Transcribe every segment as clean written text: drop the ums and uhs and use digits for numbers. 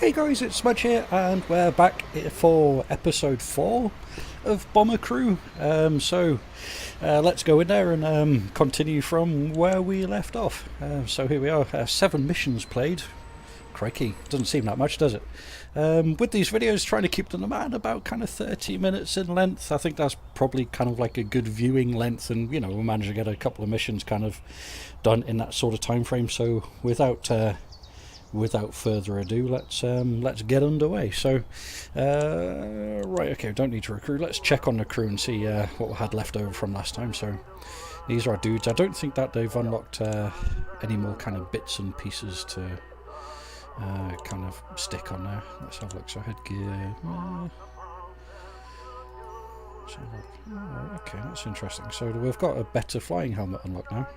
Hey guys, it's Smudge here, and we're back for episode 4 of Bomber Crew. Let's go in there and continue from where we left off. So here we are, 7 missions played. Crikey, doesn't seem that much, does it? With these videos, trying to keep them about kind of 30 minutes in length. I think that's probably kind of like a good viewing length, and you know, we'll manage to get a couple of missions kind of done in that sort of time frame. So without further ado, let's get underway. So right, okay, don't need to recruit. Let's check on the crew and see what we had left over from last time. So these are our dudes. I don't think that they've unlocked any more kind of bits and pieces to kind of stick on there. Let's have a look. So headgear, let's have a look. Oh, okay, that's interesting. So we've got a better flying helmet unlocked now.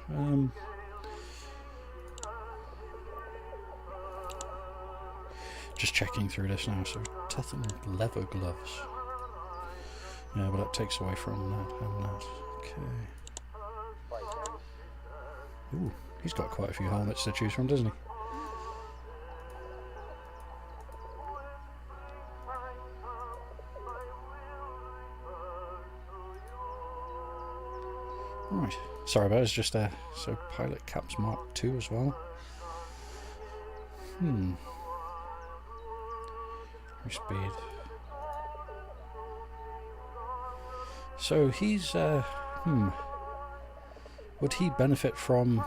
Just checking through this now. So toughened leather gloves. Yeah, but that takes away from that and that. Okay. Ooh, he's got quite a few helmets to choose from, doesn't he? Right. Sorry about it. It's just so pilot caps Mark II as well. Speed. So he's would he benefit from?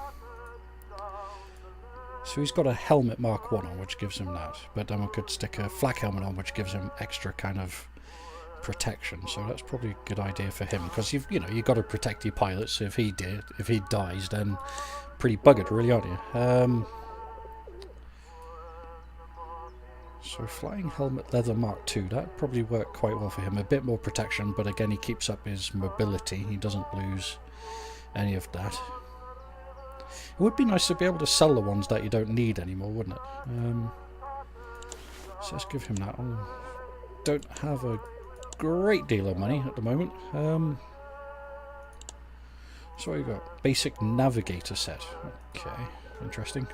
So he's got a helmet Mark 1 on, which gives him that, but then we could stick a flak helmet on, which gives him extra kind of protection. So that's probably a good idea for him, because you've got to protect your pilots. If he dies, then pretty buggered, really, aren't you? So flying helmet leather Mark II, that probably worked quite well for him. A bit more protection, but again he keeps up his mobility. He doesn't lose any of that. It would be nice to be able to sell the ones that you don't need anymore, wouldn't it? So let's give him that. Don't have a great deal of money at the moment. So what you got? Basic navigator set. Okay, interesting.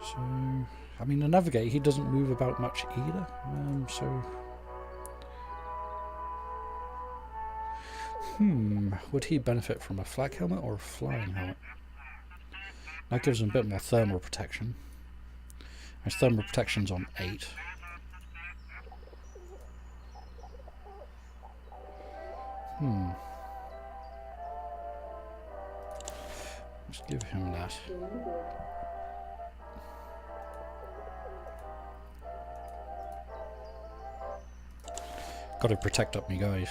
So, I mean, the navigator, he doesn't move about much either. Would he benefit from a flak helmet or a flying helmet? That gives him a bit more thermal protection. His thermal protection's on 8. Let's give him that. Got to protect up me guys.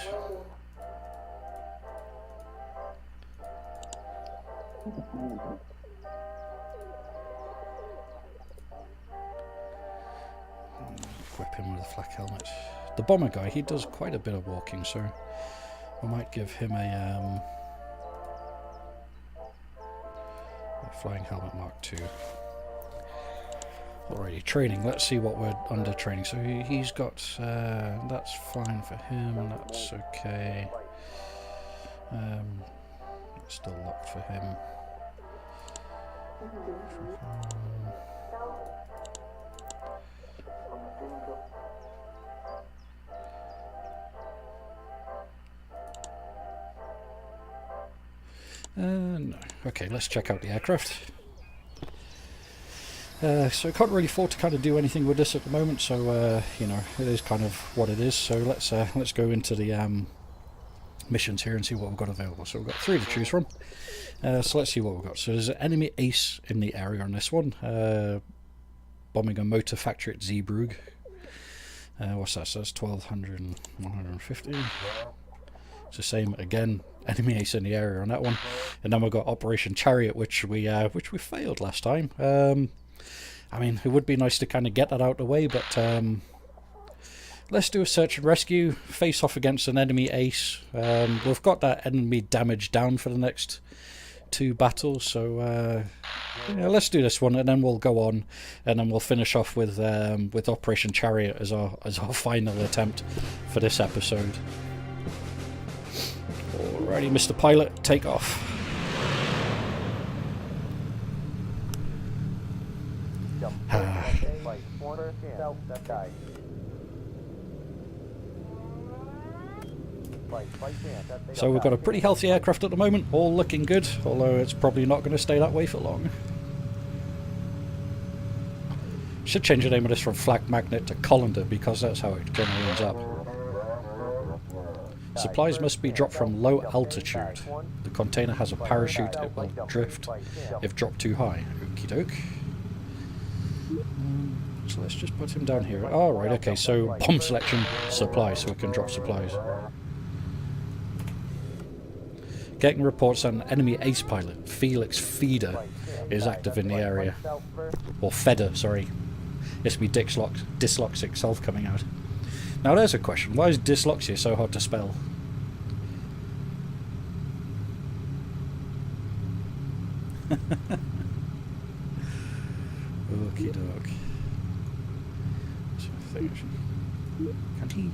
Equip him with a flak helmet. The bomber guy, he does quite a bit of walking, so we might give him a flying helmet Mark II. Alrighty, training. Let's see what we're under training. So he's got that's fine for him. That's okay. It's still locked for him. No. Okay, let's check out the aircraft. So I can't really afford to kind of do anything with this at the moment, so it is kind of what it is. So let's go into the missions here and see what we've got available. So we've got 3 to choose from. So let's see what we've got. So there's an enemy ace in the area on this one, bombing a motor factory at Zeebrugge. What's that? So that's 1200 and 150. It's the same again. Enemy ace in the area on that one, and then we've got Operation Chariot, which we failed last time. I mean, it would be nice to kind of get that out of the way, but let's do a search and rescue, face off against an enemy ace. We've got that enemy damage down for the next 2 battles, so let's do this one, and then we'll go on, and then we'll finish off with Operation Chariot as our final attempt for this episode. Alrighty, Mr. Pilot, take off. So we've got a pretty healthy aircraft at the moment, all looking good, although it's probably not going to stay that way for long. Should change the name of this from Flack Magnet to Colander, because that's how it generally ends up. Supplies must be dropped from low altitude. The container has a parachute, it will drift if dropped too high. Okie doke. So let's just put him down here. Oh, right, okay, so bomb selection, supplies, so we can drop supplies. Getting reports that an enemy ace pilot, Felix Feeder, is active in the area. Or Feder, sorry. It's me dyslexic self coming out. Now there's a question. Why is dyslexia so hard to spell? Okie doke. So I think can he?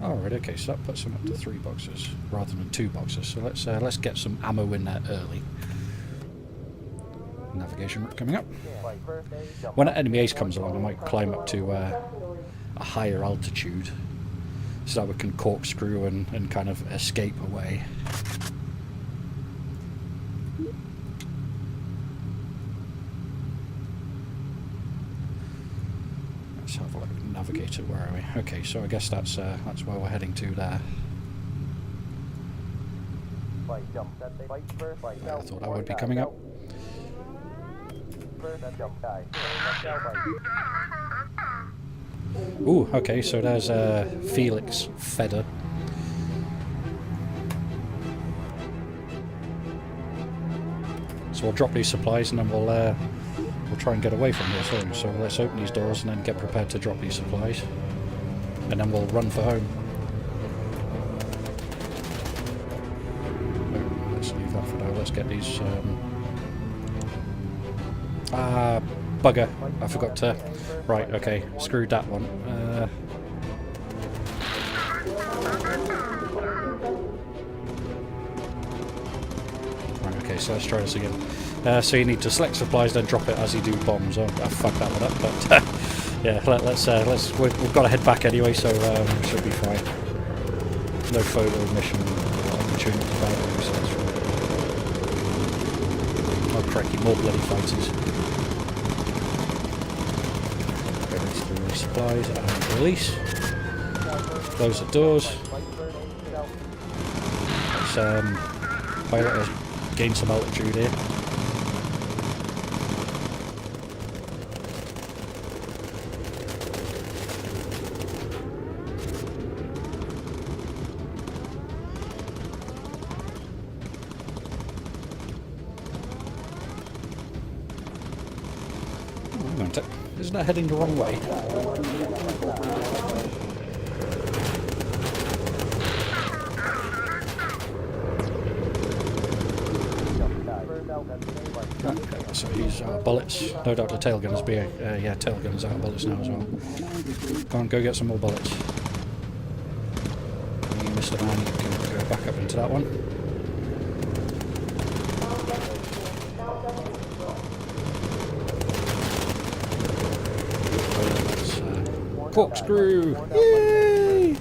Alright, okay, so that puts him up to 3 boxes rather than 2 boxes. So let's get some ammo in there early. Navigation route coming up. When an enemy ace comes along, I might climb up to a higher altitude so that we can corkscrew and kind of escape away. Let's have a look. Navigator, where are we? Okay, so I guess that's where we're heading to there. I thought that would be coming up. Ooh, okay, so there's Felix Feder. So we'll drop these supplies and then we'll try and get away from here soon. So let's open these doors and then get prepared to drop these supplies. And then we'll run for home. Let's leave that for now. Let's get these... bugger. I forgot to... Right, okay. Screwed that one. Right, okay, so let's try this again. So you need to select supplies, then drop it as you do bombs. Oh, I fucked that one up, but... yeah, we've got to head back anyway, so should be fine. No photo mission opportunity about it, so that's right. Oh, crikey, more bloody fighters. Supplies and release. Close the doors. Let's pilot has gained some altitude here. Isn't that heading the wrong way? Okay, so he's out of bullets. No doubt the tail gunner's being... yeah, tail gunner's out of bullets now as well. Go on, go get some more bullets. You, Mr. Man, you can go back up into that one. Corkscrew! Yay!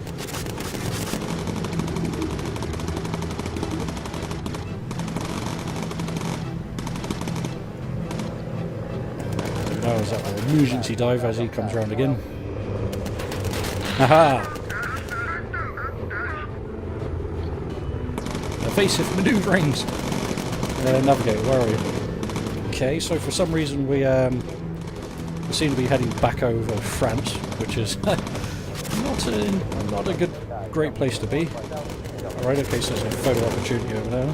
Now is that an emergency dive as he comes round again? Haha! Evasive manoeuvrings! Navigate, where are you? Okay, so for some reason we seem to be heading back over France, which is not a great place to be. Alright, okay, so there's a photo opportunity over there.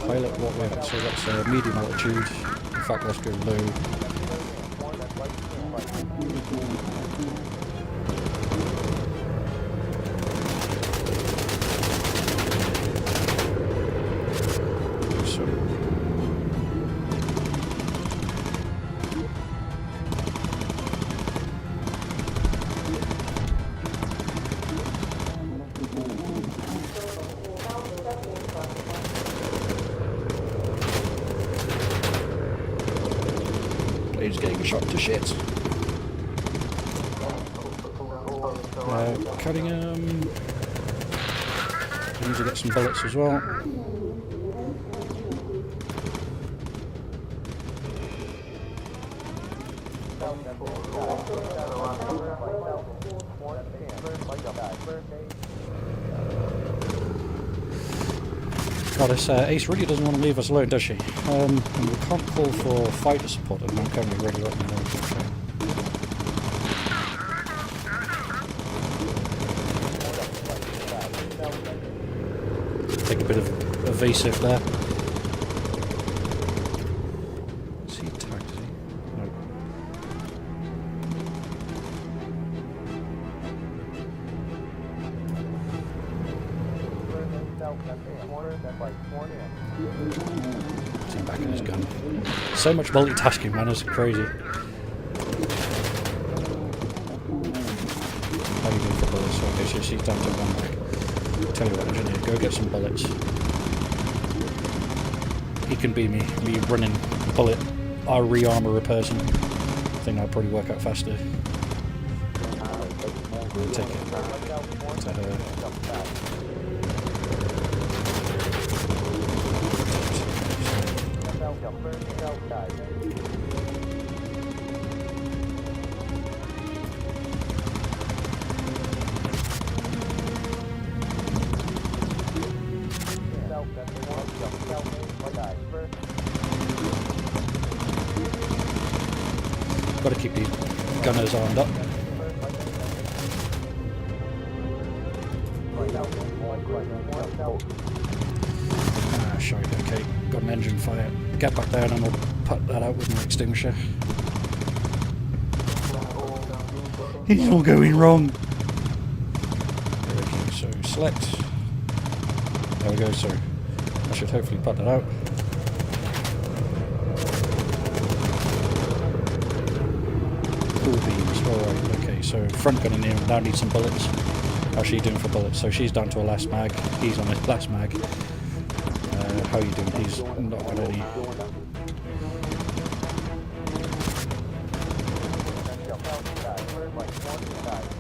Pilot what way up? So that's medium altitude. In fact, let's go low. shot to shit. Cutting him. Need to get some bullets as well. God, this Ace really doesn't want to leave us alone, does she? And we can't call for fighter support at the moment, can we? Really let me know. Take a bit of evasive there. Is he tagged, is he? No. Is he back in his gun? So much multitasking, man, it's crazy. How are you doing for bullets? Okay, so she's down to one back. Tell you what, engineer, go get some bullets. He can be me running bullet re-armor a person. I think that'll probably work out faster. Take it to her. Got to keep these gunners armed up. Ah, sorry, okay. Got an engine fire. Get back there and then we'll put that out with an extinguisher. It's all going wrong. Okay, so select. There we go, so I should hopefully put that out. Beams. Alright, okay, so front gun in here now needs some bullets. How's she doing for bullets? So she's down to a last mag, he's on his last mag. How are you doing? He's not got any.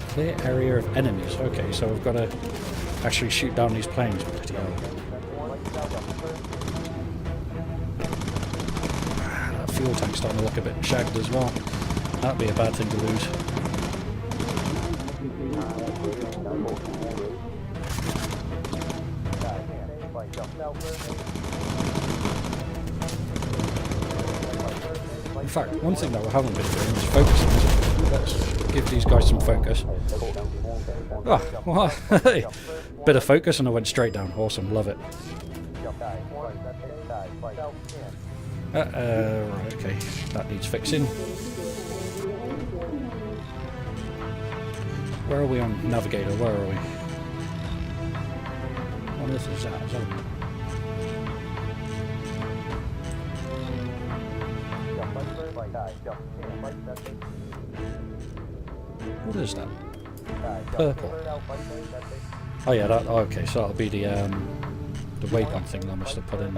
Clear area of enemies. Okay, so we've got to actually shoot down these planes. Bloody hell. That fuel tank's starting to look a bit shagged as well. That'd be a bad thing to lose. In fact, one thing that we haven't been doing is focusing. Let's give these guys some focus. Oh, well, bit of focus and I went straight down. Awesome, love it. Right, okay, that needs fixing. Where are we on Navigator? Where are we? What is that? Is that what is that? Purple. Oh yeah, that. Oh, okay, so that'll be the waypoint thing I must have put in.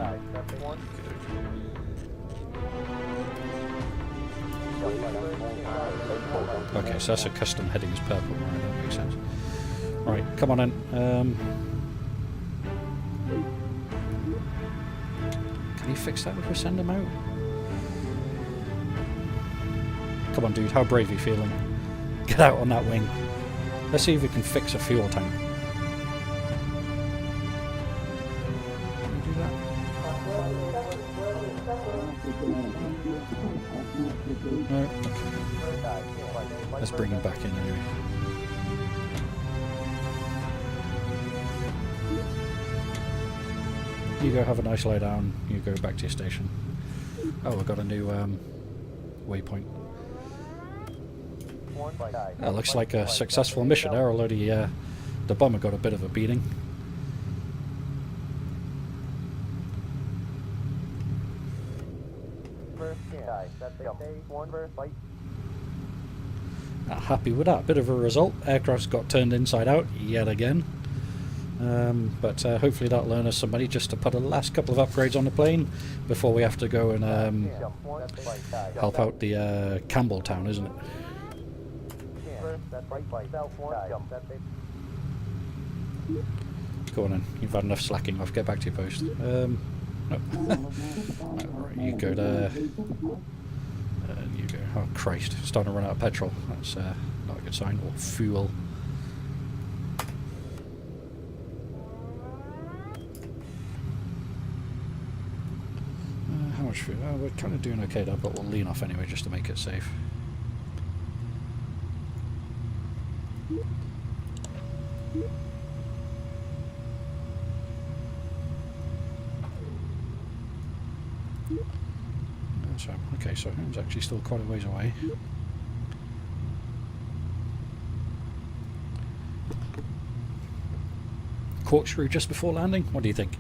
Okay, so that's a custom headings purple. Right, that makes sense. Right, come on in. Can you fix that if we send him out? Come on, dude. How brave are you feeling? Get out on that wing. Let's see if we can fix a fuel tank. Can you do that? No? Okay. Let's bring him back in anyway. You go have a nice lay down, you go back to your station. Oh, we've got a new waypoint. That looks like a successful mission there, although the bomber got a bit of a beating. Not happy with that. Bit of a result. Aircraft's got turned inside out yet again. But hopefully that'll earn us some money just to put a last couple of upgrades on the plane before we have to go and help out the Campbelltown, isn't it? Go on then, you've had enough slacking off, get back to your post. No. Right, you go there. And you go. Oh Christ, starting to run out of petrol. That's not a good sign. Or fuel. How much fuel? We're kind of doing okay there, but we'll lean off anyway just to make it safe. So, okay, so home's actually still quite a ways away. Corkscrew just before landing? What do you think?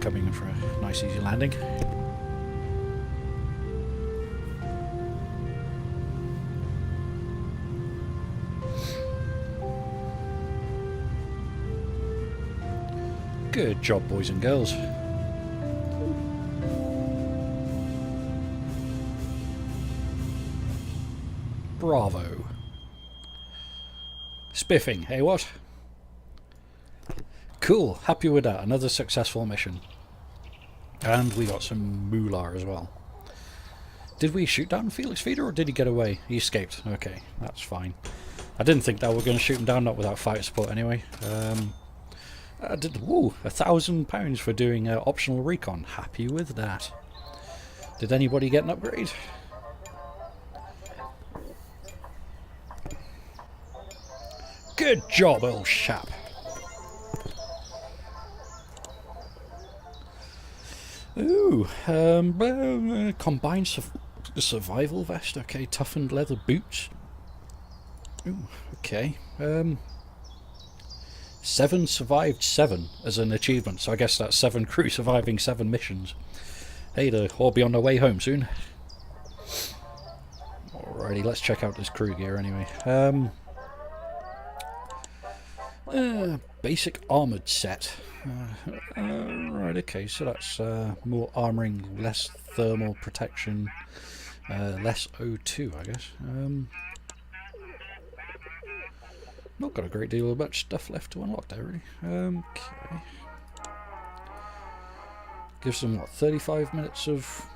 Coming in for a nice easy landing. Good job, boys and girls. Bravo. Spiffing, hey what? Cool, happy with that. Another successful mission. And we got some moolah as well. Did we shoot down Felix Feeder or did he get away? He escaped. Okay, that's fine. I didn't think that we were going to shoot him down, not without fighter support anyway. I did, woo, £1,000 for doing optional recon. Happy with that. Did anybody get an upgrade? Good job, old chap. Ooh, combined survival vest. Okay, toughened leather boots. Ooh, okay. 7 survived 7 as an achievement. So I guess that's 7 crew surviving 7 missions. Hey, they'll all be on their way home soon. Alrighty, let's check out this crew gear anyway. Basic armoured set. Right, okay, so that's more armouring, less thermal protection, less O2, I guess. Not got a great deal of much stuff left to unlock there, really. Okay. Gives them, what, 35 minutes of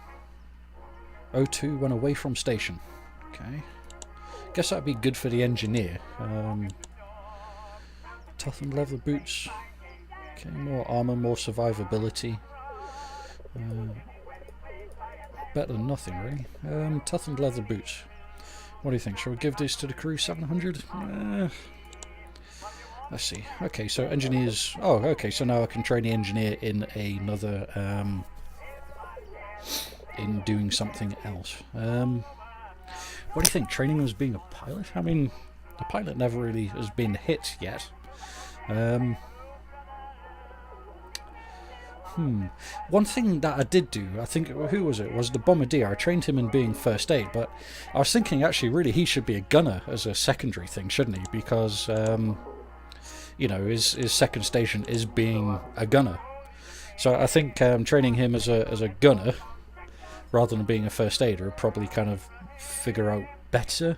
O2 when away from station. Okay. Guess that'd be good for the engineer. Toughened leather boots. Okay, more armour, more survivability. Better than nothing, really. Toughened leather boots. What do you think? Shall we give this to the crew? 700? Let's see. Okay, so engineers... Oh, okay, so now I can train the engineer in another... in doing something else. What do you think? Training him as being a pilot? I mean, the pilot never really has been hit yet. One thing that I did do, I think, who was it? Was the bombardier. I trained him in being first aid, but I was thinking actually really he should be a gunner as a secondary thing, shouldn't he? Because, you know, his second station is being a gunner. So I think training him as a gunner, rather than being a first aider, would probably kind of figure out better.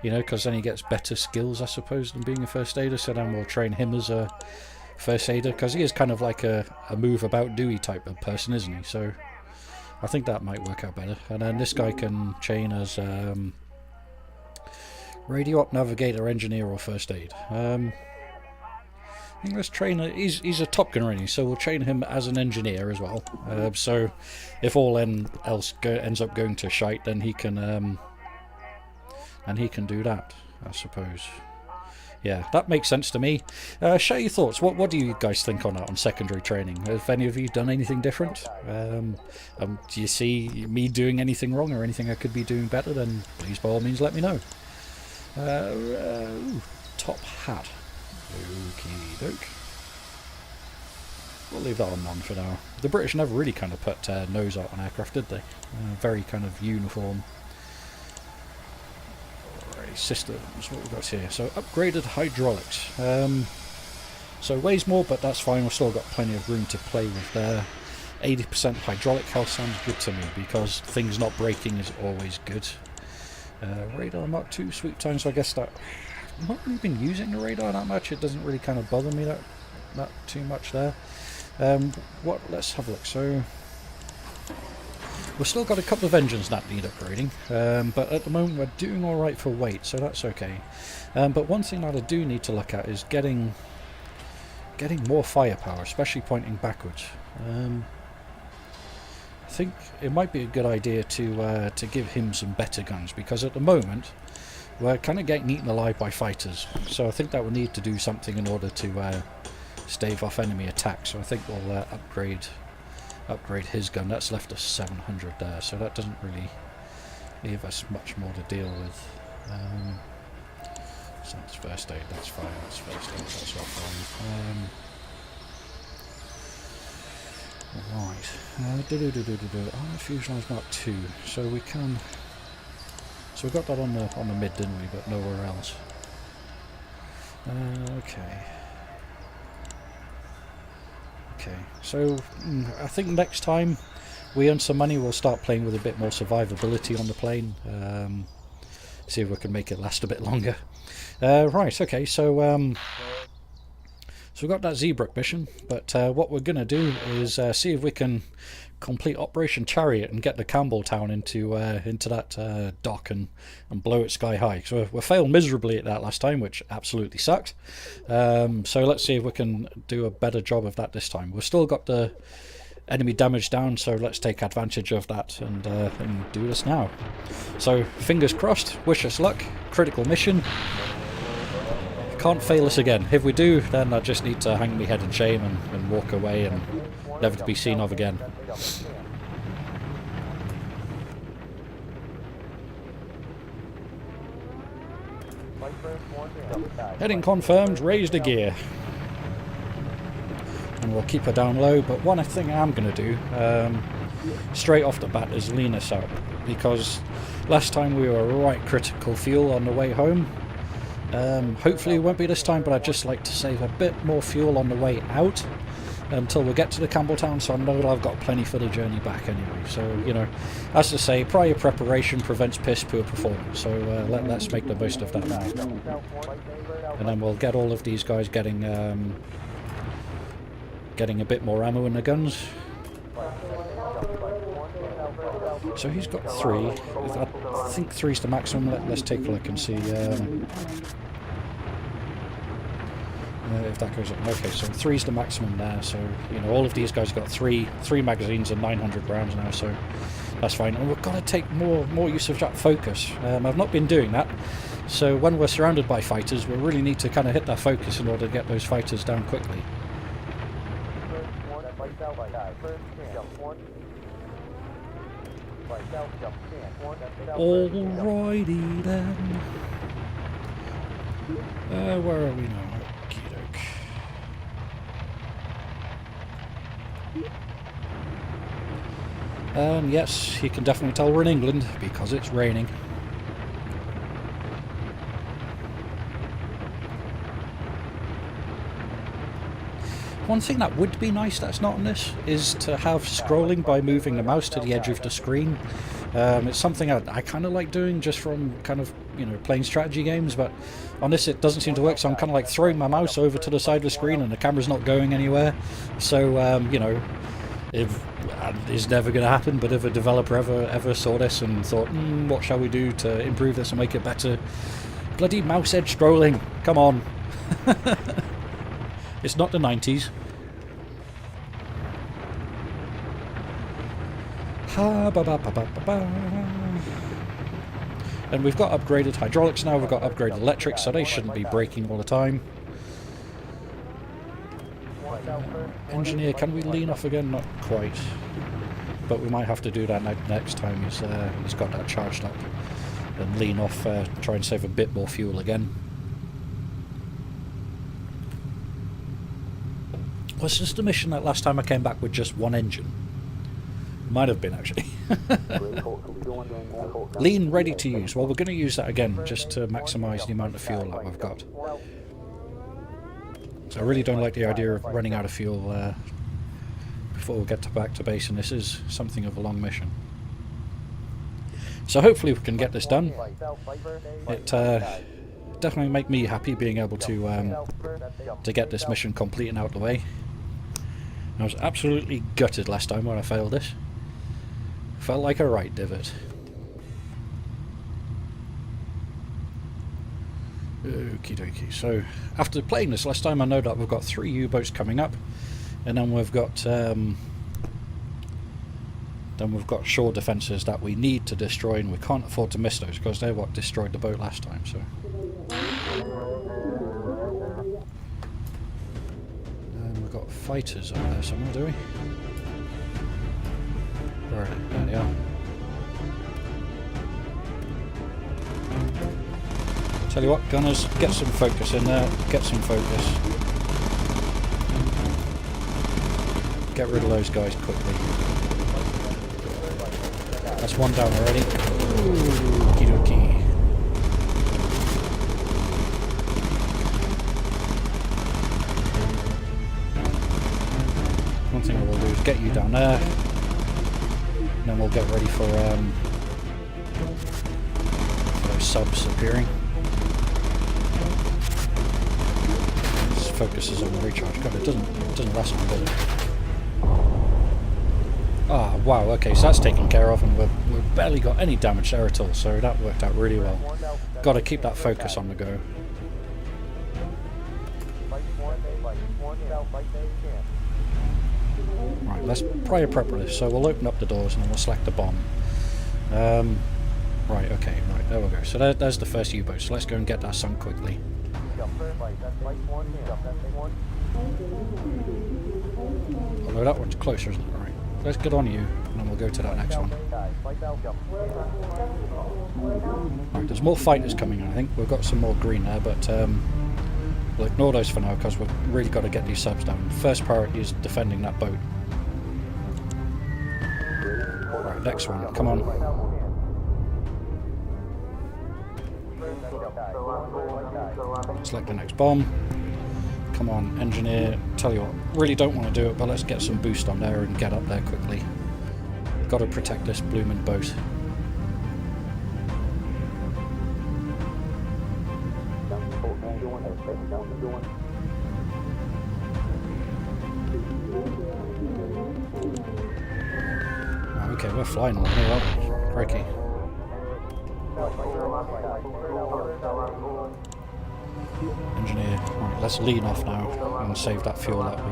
You know, because then he gets better skills, I suppose, than being a first aider. So then we'll train him as a first aider, because he is kind of like a move about Dewey type of person, isn't he? So I think that might work out better. And then this guy can train as radio op, navigator, engineer, or first aid. I think let's train. He's a top gunner, isn't he? So we'll train him as an engineer as well. So if all else ends up going to shite, then he can. And he can do that, I suppose. Yeah, that makes sense to me. Share your thoughts. What do you guys think on that, on secondary training? Have any of you done anything different? Do you see me doing anything wrong or anything I could be doing better? Then please, by all means, let me know. Ooh, top hat. doke. We'll leave that on none for now. The British never really kind of put nose art on aircraft, did they? Very kind of uniform. Alright, systems, what we've got here. So upgraded hydraulics. So weighs more, but that's fine. We've still got plenty of room to play with there. 80% hydraulic health sounds good to me, because things not breaking is always good. Radar Mark II, sweep time, so I guess that... I've not really been using the radar that much. It doesn't really kind of bother me that too much there. Let's have a look. So we've still got a couple of engines that need upgrading, but at the moment we're doing alright for weight, so that's okay. But one thing that I do need to look at is getting more firepower, especially pointing backwards. I think it might be a good idea to give him some better guns, because at the moment we're kind of getting eaten alive by fighters, so I think that we need to do something in order to stave off enemy attack. So I think we'll upgrade his gun. That's left us 700 there, so that doesn't really leave us much more to deal with. So that's first aid, that's fine, that's first aid, that's all fine. Right, armored fuselage Mark II, so we can... So we got that on the mid, didn't we, but nowhere else. Okay. Okay, so I think next time we earn some money, we'll start playing with a bit more survivability on the plane. See if we can make it last a bit longer. Right, okay, so we've got that Zeebrugge mission, but what we're going to do is see if we can complete Operation Chariot and get the Campbelltown into that dock and blow it sky high. So we failed miserably at that last time, which absolutely sucked. So let's see if we can do a better job of that this time. We've still got the enemy damage down, so let's take advantage of that and do this now. So fingers crossed, wish us luck, critical mission. Can't fail us again. If we do, then I just need to hang my head in shame and walk away and never to be seen of again. Heading confirmed, raised a gear. And we'll keep her down low, but one thing I am going to do, straight off the bat, is lean us out. Because last time we were right critical fuel on the way home. Hopefully it won't be this time, but I'd just like to save a bit more fuel on the way out until we get to the Campbelltown, so I know that I've got plenty for the journey back anyway. So, you know, as to say, prior preparation prevents piss poor performance, so let's make the most of that now. And then we'll get all of these guys getting a bit more ammo in the guns. So he's got 3. I think 3's the maximum. Let's take a look and see if that goes up. Okay, so 3's the maximum there. So, you know, all of these guys got three magazines and 900 rounds now, so that's fine. And we've got to take more use of that focus. I've not been doing that. So when we're surrounded by fighters, we really need to kind of hit that focus in order to get those fighters down quickly. Alrighty then. Where are we now? Okey-doke. And yes, you can definitely tell we're in England because it's raining. One thing that would be nice that's not on this is to have scrolling by moving the mouse to the edge of the screen. It's something I kind of like doing just from kind of, you know, playing strategy games, but on this it doesn't seem to work, so I'm kind of like throwing my mouse over to the side of the screen and the camera's not going anywhere. So, you know, it's never going to happen, but if a developer ever saw this and thought, what shall we do to improve this and make it better? Bloody mouse edge scrolling, come on. It's not the 90s. And we've got upgraded hydraulics now, we've got upgraded electrics, so they shouldn't be breaking all the time. Engineer, can we lean off again? Not quite. But we might have to do that next time he's got that charged up. And lean off, try and save a bit more fuel again. Was this the mission that last time I came back with just one engine? Might have been, actually. Lean, ready to use. Well, we're going to use that again, just to maximise the amount of fuel that we've got. So I really don't like the idea of running out of fuel before we get back to base, and this is something of a long mission. So hopefully we can get this done. It definitely make me happy being able to get this mission complete and out of the way. I was absolutely gutted last time when I failed this. Felt like a right divot. Okie dokie. So after playing this last time, I know that we've got 3 U-boats coming up, and then we've got shore defences that we need to destroy, and we can't afford to miss those because they're what destroyed the boat last time. So. We've got fighters up there somewhere, do we? Where are they? There they are. Tell you what, gunners, get some focus in there. Get some focus. Get rid of those guys quickly. That's one down already. Okie dokie. One thing I will do is get you down there, and then we'll get ready for those subs appearing. This focuses on the recharge. God, it doesn't last long, does it? Ah, wow, okay, so that's taken care of, and we've barely got any damage there at all, so that worked out really well. Got to keep that focus on the go. Right, let's prior prep this. So we'll open up the doors and then we'll select the bomb. Right, okay, right, there we go. So there's the first U-boat, so let's go and get that sunk quickly. Although that one's closer, isn't it? Right, let's get on you, and then we'll go to that next one. Right, there's more fighters coming in, I think. We've got some more green there, but we'll ignore those for now because we've really got to get these subs down. First priority is defending that boat. Right, next one, come on. Select the next bomb. Come on, engineer. Tell you what, really don't want to do it, but let's get some boost on there and get up there quickly. Got to protect this blooming boat. Okay, we're flying along here, aren't we? Crikey. Engineer, right, let's lean off now and save that fuel that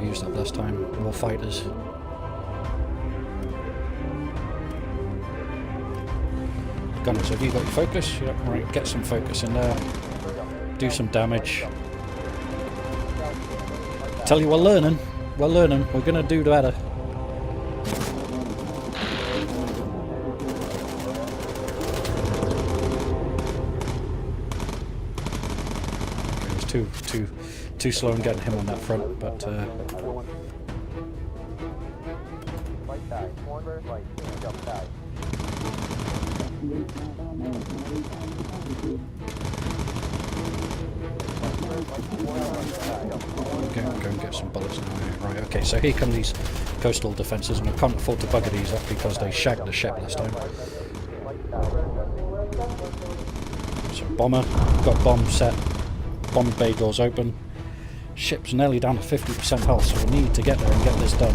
we used up last time. More fighters. Gunners, have you got your focus? Yep, right, get some focus in there. Do some damage. Tell you we're learning. We're learning. We're going to do better. Too slow in getting him on that front, but go and get some bullets now. Right, okay, so here come these coastal defences, and I can't afford to bugger these up because they shagged the ship last time. So bomber, got bomb set. Bomb bay doors open. Ship's nearly down to 50% health, so we need to get there and get this done.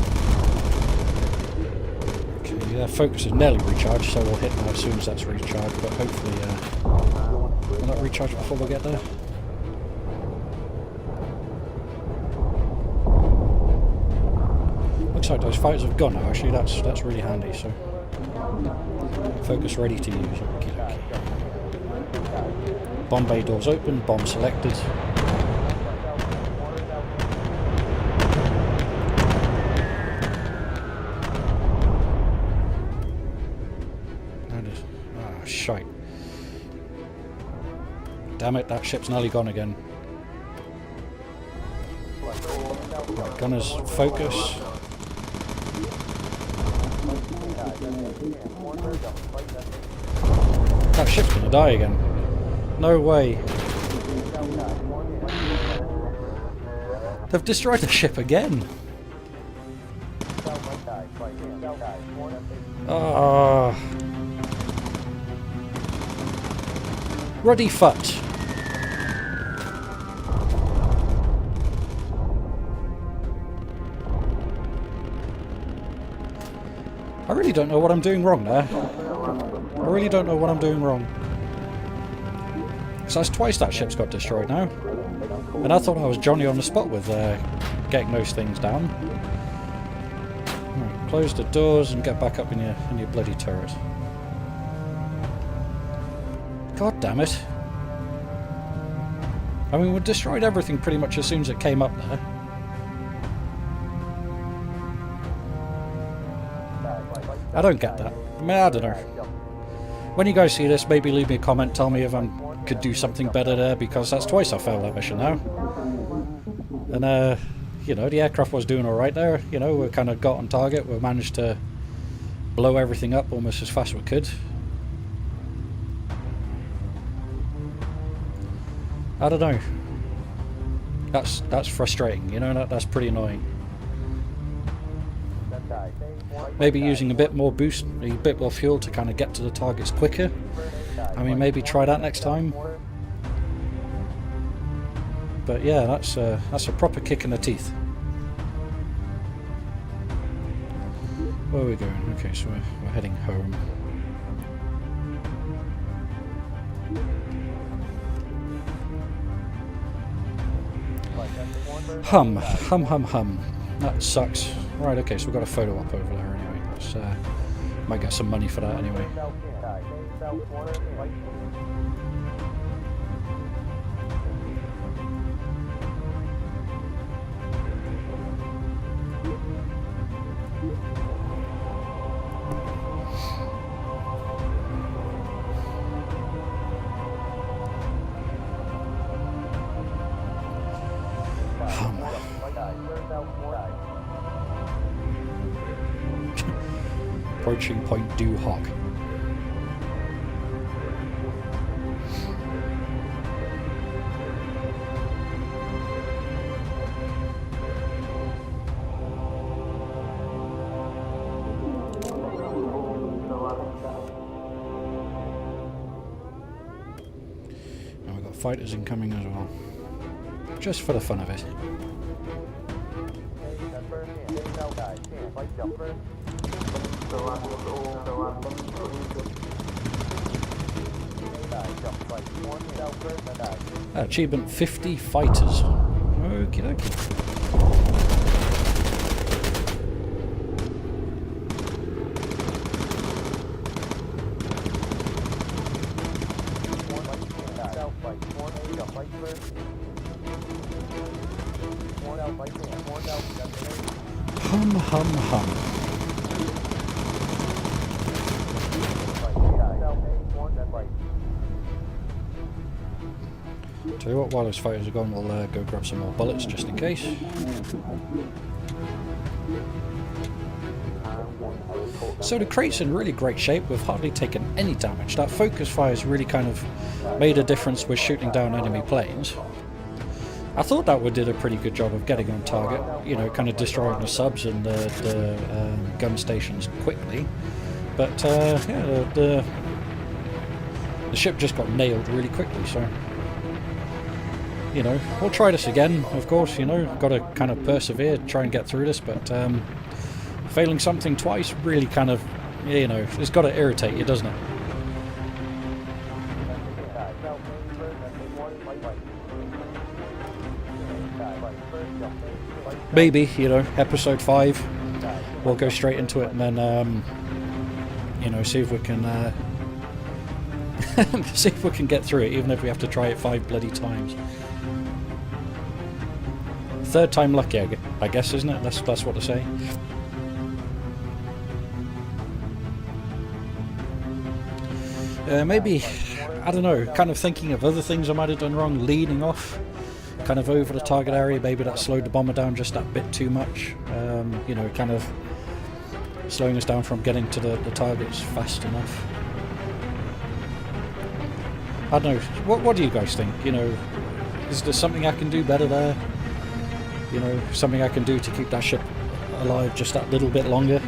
Okay, their focus is nearly recharged, so we'll hit that as soon as that's recharged, but hopefully will that recharge before we get there? Looks like those fighters have gone now, actually. That's really handy, so focus ready to use. Okay. Bomb bay doors open, bomb selected. That is... ah, shite. Damn it, that ship's nearly gone again. Right, gunners, focus. That ship's gonna die again. No way. They've destroyed the ship again. Ah. Ruddy Fut. I really don't know what I'm doing wrong there. I really don't know what I'm doing wrong. So that's twice that ship's got destroyed now. And I thought I was Johnny on the spot with getting those things down. Right, close the doors and get back up in your bloody turret. God damn it. I mean, we destroyed everything pretty much as soon as it came up there. I don't get that. I mean, I don't know. When you guys see this, maybe leave me a comment, tell me if I could do something better there, because that's twice I failed that mission now. And, you know, the aircraft was doing alright there. You know, we kind of got on target. We managed to blow everything up almost as fast as we could. I don't know. That's frustrating, you know, that's pretty annoying. Maybe using a bit more boost, a bit more fuel to kind of get to the targets quicker. I mean, maybe try that next time. But yeah, that's a proper kick in the teeth. Where are we going? Okay, so we're heading home. Hum. That sucks. Right, okay, so we've got a photo op over there anyway. Let's, might get some money for that anyway. Approaching Point Du Hoc. And we've got fighters incoming as well. Just for the fun of it. Achievement 50 fighters. Okie dokie. Hum. Tell you what, while those fighters are gone, we'll go grab some more bullets just in case. So the crate's in really great shape. We've hardly taken any damage. That focus fire's really kind of made a difference with shooting down enemy planes. I thought that we did a pretty good job of getting on target, you know, kind of destroying the subs and the gun stations quickly. But yeah, the ship just got nailed really quickly, so... You know, we'll try this again, of course, you know, got to kind of persevere, try and get through this, but failing something twice really kind of, you know, it's got to irritate you, doesn't it? Maybe, you know, episode 5, we'll go straight into it and then, you know, see if we can, see if we can get through it, even if we have to try it 5 bloody times. Third time lucky, I guess, isn't it? That's what they say. Maybe, I don't know, kind of thinking of other things I might have done wrong, leading off. kind of over the target area. Maybe that slowed the bomber down just that bit too much. You know, kind of slowing us down from getting to the targets fast enough. I don't know. What do you guys think? You know, is there something I can do better there? You know, something I can do to keep that ship alive just that little bit longer?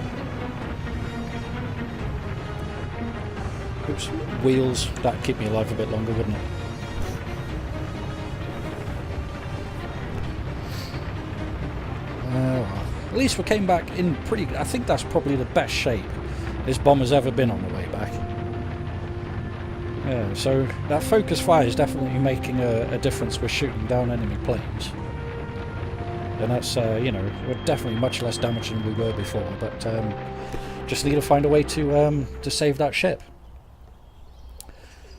Oops, wheels, that'd keep me alive a bit longer, wouldn't it? Well, at least we came back in pretty... I think that's probably the best shape this bomber's ever been on the way back. Yeah, so that focus fire is definitely making a difference with shooting down enemy planes. And that's, you know, we're definitely much less damage than we were before, but just need to find a way to save that ship.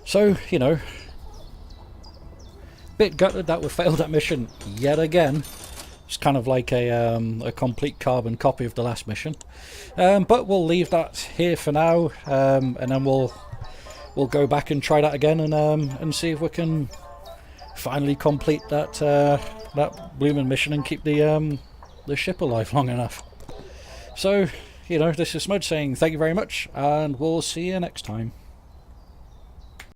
So, you know, bit gutted that we failed that mission yet again. It's kind of like a complete carbon copy of the last mission. But we'll leave that here for now, and then we'll go back and try that again and see if we can finally complete that that blooming mission and keep the ship alive long enough. So, you know, this is Smudge saying thank you very much, and we'll see you next time.